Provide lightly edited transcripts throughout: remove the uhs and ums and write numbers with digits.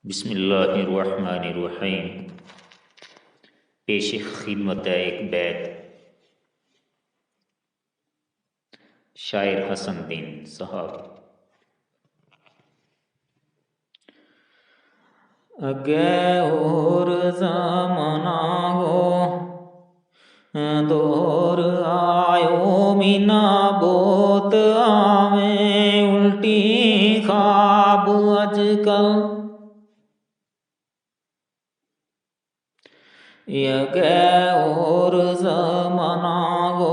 बिस्मिल्लाहिर्रहमानिर्रहीम। पेश खिदमत एक बैत शायर हसन दीन साहब। अगे और ज़माना हो दौर आयो मीना बोत आवे उल्टी ख्वाब अजकल। अगे और ज़माना हो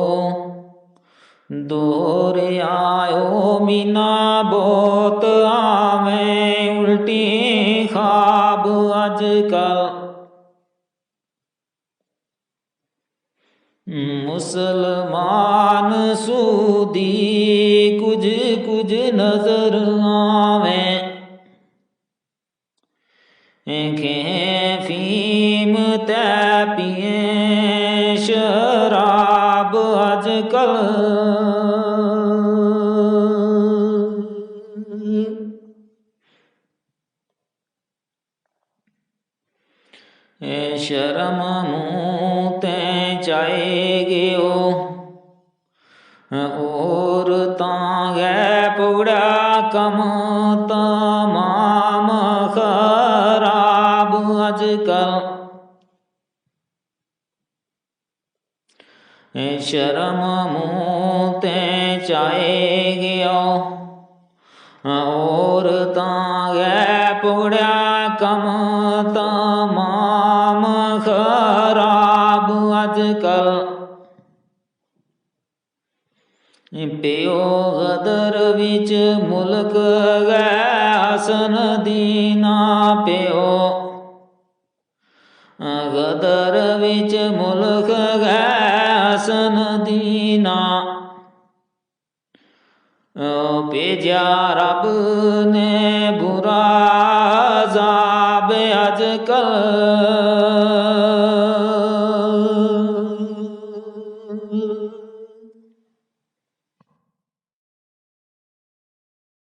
दौर आयो मीना बोत आवे उल्टी ख्वाब अजकल। मुसलमान सूदी कुछ कुछ नजर आवे फीम ते पिए शराब अजकल। शर्म मुँह ते चाहे गयो और तांगे पौड़ा कम तमाम खराब अजकल। शर्म मुँह ते चाहे गयो और तांगे पौड़ा कम तमाम खराब अजकल। प्यो गदर विच मुल्क गै हसन दीना प्यो गदर विच मुल्क गै हसन दीना। भेजा रब ने बुरा